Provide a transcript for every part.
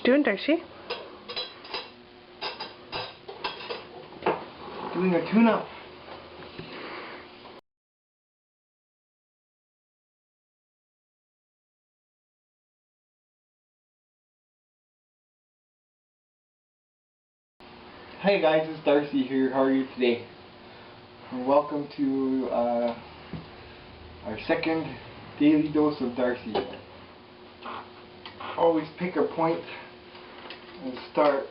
Doing, Darcy? Doing a tune-up. Hey guys, it's Darcy here. How are you today? Welcome to our second daily dose of Darcy. Always pick a point and start.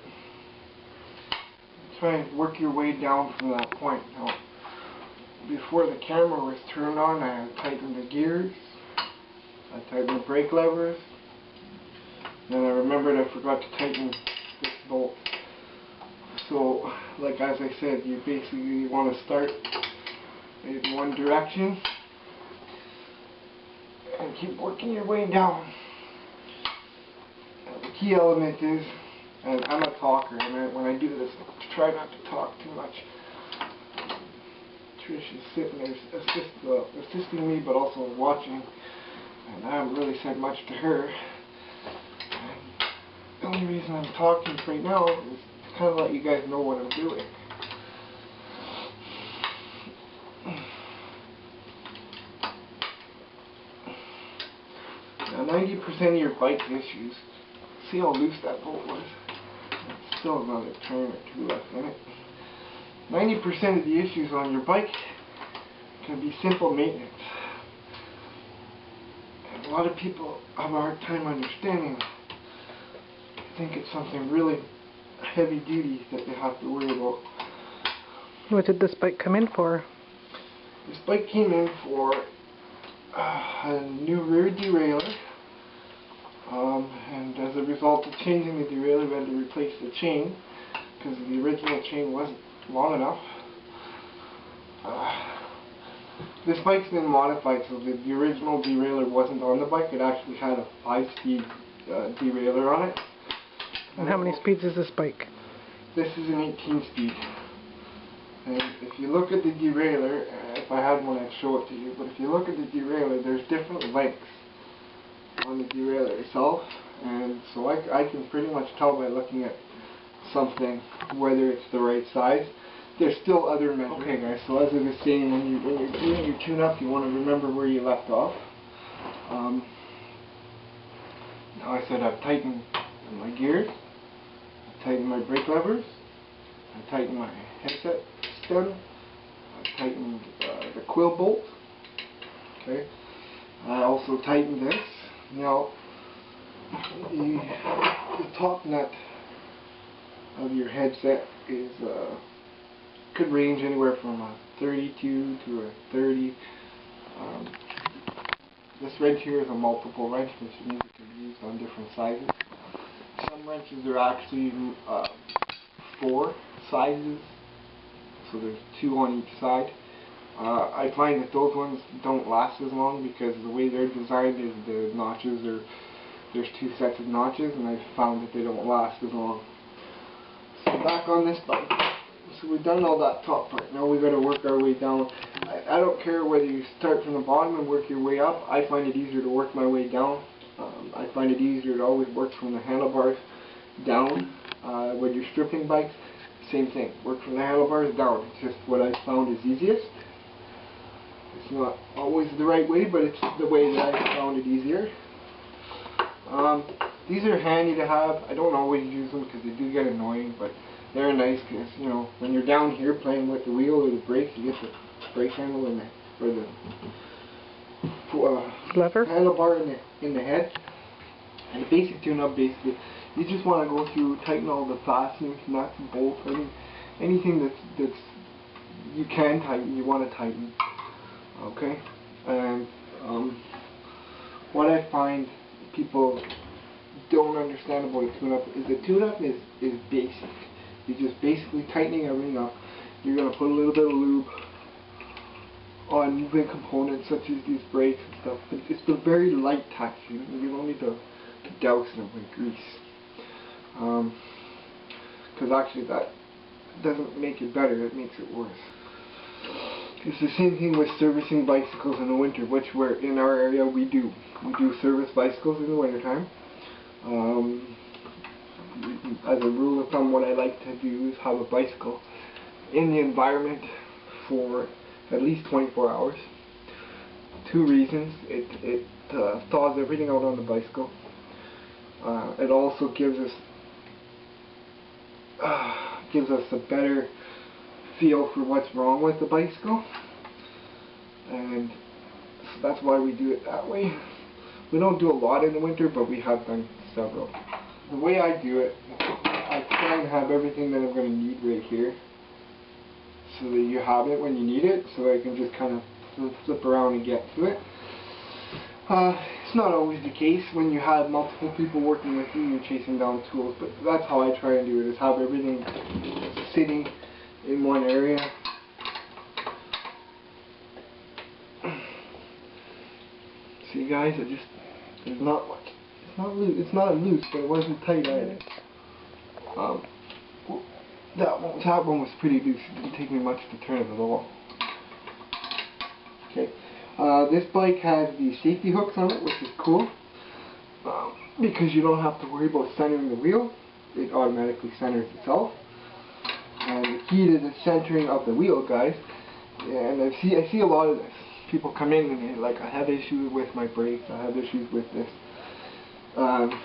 Try and work your way down from that point. Now, before the camera was turned on, I tightened the gears, I tightened the brake levers, then I remembered I forgot to tighten this bolt. So, like as I said, you basically want to start in one direction and keep working your way down. Now, the key element is, and I'm a talker, and when I do this, I try not to talk too much. Trish is sitting there assisting me, but also watching, and I haven't really said much to her. And the only reason I'm talking right now is to kind of let you guys know what I'm doing. Now, 90% of your bike's issues, see how loose that bolt was? Still another turn or two left in it. 90% of the issues on your bike can be simple maintenance. And a lot of people have a hard time understanding. I think it's something really heavy duty that they have to worry about. What did this bike come in for? This bike came in for a new rear derailleur. And as a result of changing the derailleur, we had to replace the chain because the original chain wasn't long enough. This bike's been modified, so the original derailleur wasn't on the bike. It actually had a 5-speed derailleur on it. And how many speeds is this bike? This is an 18-speed. And if you look at the derailleur, if I had one I'd show it to you, but if you look at the derailleur, there's different lengths on the derailleur itself, and so I can pretty much tell by looking at something whether it's the right size. There's still other measures. Okay guys, so as I was saying, when you're doing your tune-up, you want to remember where you left off. Now I said I've tightened my gears, I've tightened my brake levers, I've tightened my headset stem, I've tightened the quill bolt. Okay. I also tightened this. Now, the top nut of your headset is could range anywhere from a 32 to a 30. This wrench here is a multiple wrench, which means it can be used on different sizes. Some wrenches are actually 4 sizes, so there's 2 on each side. I find that those ones don't last as long because the way they're designed is the notches are, there's 2 sets of notches, and I've found that they don't last as long. So back on this bike. So we've done all that top part. Now we've got to work our way down. I don't care whether you start from the bottom and work your way up. I find it easier to work my way down. I find it easier to always work from the handlebars down. When you're stripping bikes, same thing. Work from the handlebars down. It's just what I found is easiest. It's not always the right way, but it's the way that I found it easier. These are handy to have. I don't always use them because they do get annoying, but they're nice because, you know, when you're down here playing with the wheel or the brake, you get the brake handle in the, or the lever handlebar in the head. And the basic tune-up, basically, you just want to go through, tighten all the fastenings, nuts, bolts, anything that's you can tighten, you want to tighten. Okay, and what I find people don't understand about a tune-up is the tune-up is basic. You're just basically tightening everything up. You're going to put a little bit of lube on moving components such as these brakes and stuff. But it's the very light touch. You don't need to douse them with grease. Because actually that doesn't make it better, it makes it worse. It's the same thing with servicing bicycles in the winter, which in our area we do. We do service bicycles in the wintertime. as a rule of thumb, what I like to do is have a bicycle in the environment for at least 24 hours. Two reasons: it thaws everything out on the bicycle. It also gives us a better feel for what's wrong with the bicycle, and so that's why we do it that way. We don't do a lot in the winter, but we have done several. The way I do it, I try and have everything that I'm going to need right here, so that you have it when you need it, so I can just kind of flip around and get to it. It's not always the case. When you have multiple people working with you, you're chasing down tools, but that's how I try and do it, is have everything sitting in one area. See guys, there's not much. It's not loose, but it wasn't tight either. That one was pretty loose. It didn't take me much to turn it at all. Okay. This bike has the safety hooks on it, which is cool, because you don't have to worry about centering the wheel. It automatically centers itself. And the key to the centering of the wheel, guys, and I see a lot of this. People come in and they're like, I have issues with my brakes, I have issues with this.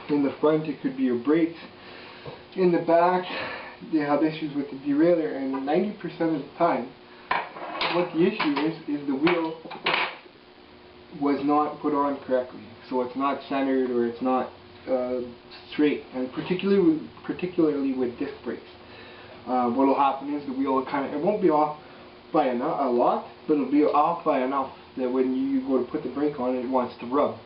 In the front it could be your brakes. In the back they have issues with the derailleur, and 90% of the time what the issue is the wheel was not put on correctly. So it's not centered, or it's not straight, and particularly with disc brakes. What will happen is the wheel will it won't be off by a lot, but it'll be off by enough that when you go to put the brake on, it wants to rub.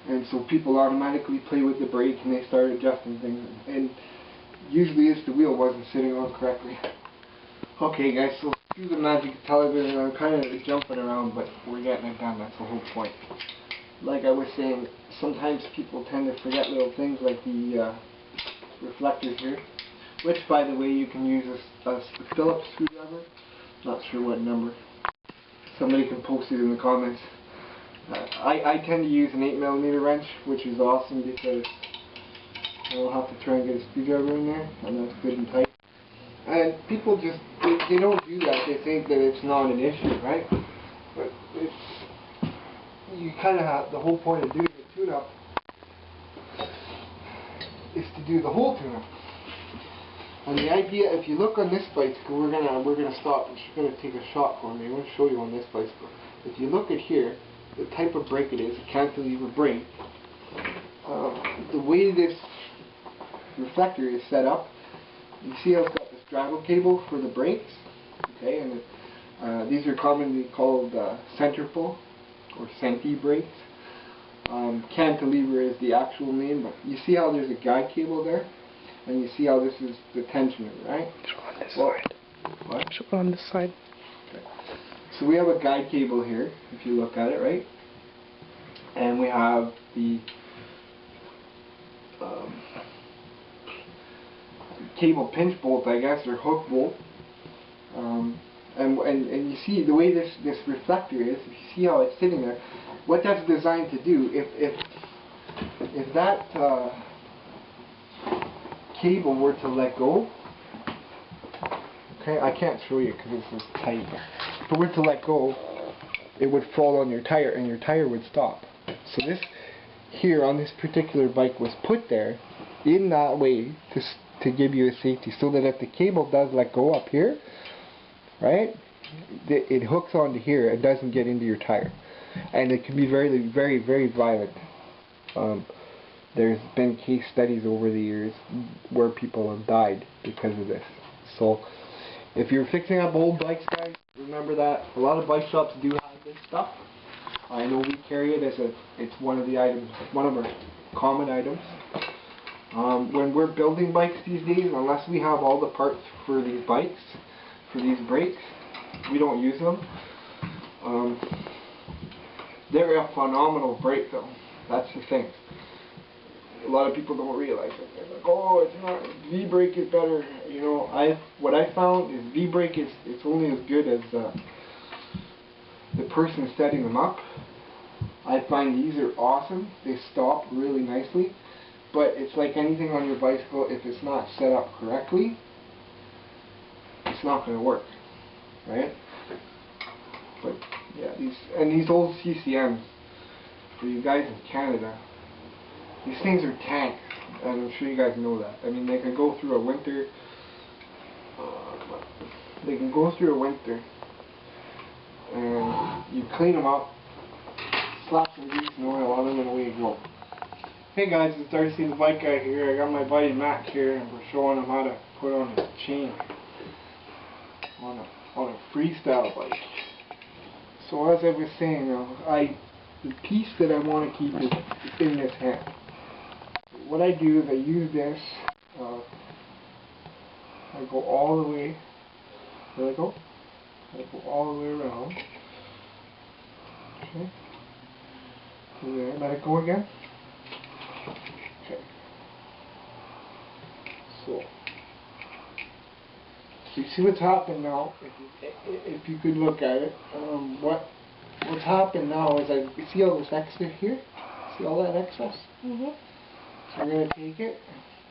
And so people automatically play with the brake and they start adjusting things, and usually it's the wheel wasn't sitting on correctly. Okay guys, so through the magic of television, I'm kind of jumping around, but we're getting it done. That's the whole point. Like I was saying, sometimes people tend to forget little things like the reflectors here, which by the way you can use a Phillips screwdriver. Not sure what number. Somebody can post it in the comments. I tend to use an 8mm wrench, which is awesome because I don't have to try and get a screwdriver in there, and that's good and tight. And people just, they don't do that. They think that it's not an issue, right? But you kind of have, the whole point of doing a tune-up is to do the whole tune-up. And the idea, if you look on this bicycle, we're gonna stop. She's gonna take a shot for me. I want to show you on this bicycle. If you look at here, the type of brake it is, a cantilever brake. The way this reflector is set up, you see how it's got the straddle cable for the brakes. Okay, and these are commonly called centerful or centi brakes. Cantilever is the actual name, but you see how there's a guide cable there? And you see how this is the tensioner, right? Show on this side. What? Show on this side. Okay. So we have a guide cable here, if you look at it, right? And we have the cable pinch bolt, I guess, or hook bolt. And you see the way this reflector is. If you see how it's sitting there, what that's designed to do, if that cable were to let go, okay, I can't show you because this is tight. If it were to let go, it would fall on your tire, and your tire would stop. So this here on this particular bike was put there in that way to give you a safety, so that if the cable does let go up here, right, it hooks onto here and doesn't get into your tire, and it can be very, very, very violent. There's been case studies over the years where people have died because of this. So if you're fixing up old bikes, guys, remember that. A lot of bike shops do have this stuff. I know we carry it as it's one of the items, one of our common items. When we're building bikes these days, unless we have all the parts for these bikes, for these brakes, we don't use them. They're a phenomenal brake though. That's the thing. A lot of people don't realize it. They're like, oh, it's not, V-brake is better. You know, what I found is V-brake it's only as good as the person setting them up. I find these are awesome. They stop really nicely. But it's like anything on your bicycle, if it's not set up correctly, it's not going to work, right? But yeah, these old CCMs, for you guys in Canada, these things are tanks, and I'm sure you guys know that. I mean, they can go through a winter. They can go through a winter, and you clean them up, slap some grease and oil on them, and away you go. Hey guys, it's Darcy the bike guy here. I got my buddy Matt here, and we're showing him how to put on his chain on a freestyle bike. So as I was saying, the piece that I want to keep is in this hand. What I do is I use this. I go all the way. There I go. I go all the way around. Okay. There. Let it go again. Okay. So you see what's happened now. If you could look at it, what's happened now is you see all this extra here. See all that excess? So I'm gonna take it.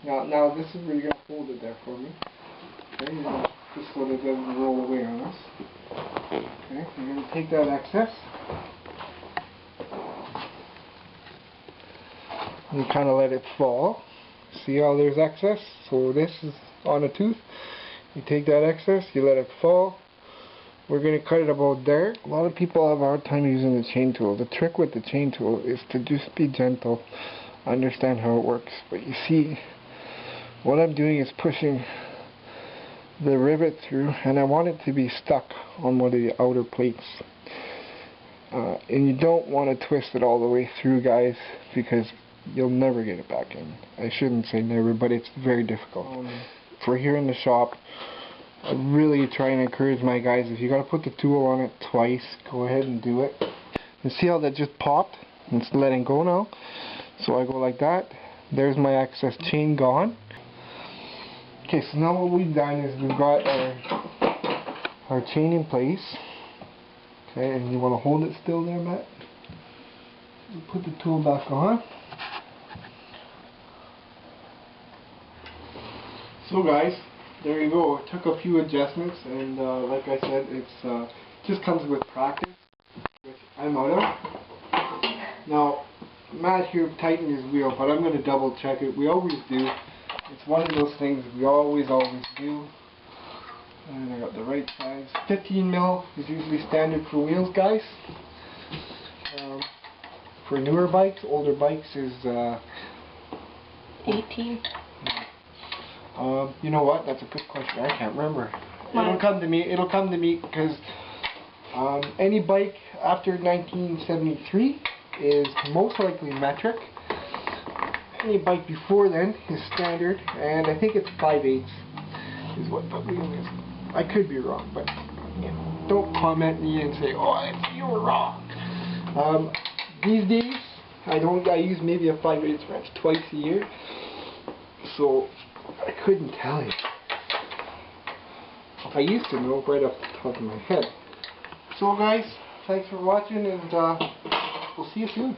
Now this is where you're gonna hold it there for me. Okay, you're gonna, just so that it doesn't roll away on us. Okay, you're gonna take that excess. You kind of let it fall. See how there's excess? So this is on a tooth. You take that excess, you let it fall. We're going to cut it about there. A lot of people have a hard time using the chain tool. The trick with the chain tool is to just be gentle, understand how it works. But you see, what I'm doing is pushing the rivet through, and I want it to be stuck on one of the outer plates. And you don't want to twist it all the way through, guys, because you'll never get it back in. I shouldn't say never, but it's very difficult. For here in the shop, I really try and encourage my guys, if you got to put the tool on it twice, go ahead and do it. And see how that just popped? It's letting go now. So I go like that. There's my excess chain gone. Okay, so now what we've done is we've got our chain in place. Okay, and you want to hold it still there, Matt? Put the tool back on. So guys, there you go. It took a few adjustments, and like I said, it's just comes with practice, which I'm out of. Now, Matt here tightened his wheel, but I'm going to double check it. We always do. It's one of those things we always do. And I got the right size. 15 mil is usually standard for wheels, guys. For newer bikes, older bikes is 18. You know what? That's a good question. I can't remember. It'll come to me. It'll come to me because any bike after 1973 is most likely metric. Any bike before then is standard, and I think it's 5/8 is what the wheel is. I could be wrong, but you know, don't comment me and say, "Oh, you were wrong." These days, I use maybe a 5/8 wrench twice a year, so I couldn't tell you. I used to know right off the top of my head. So guys, thanks for watching, and we'll see you soon.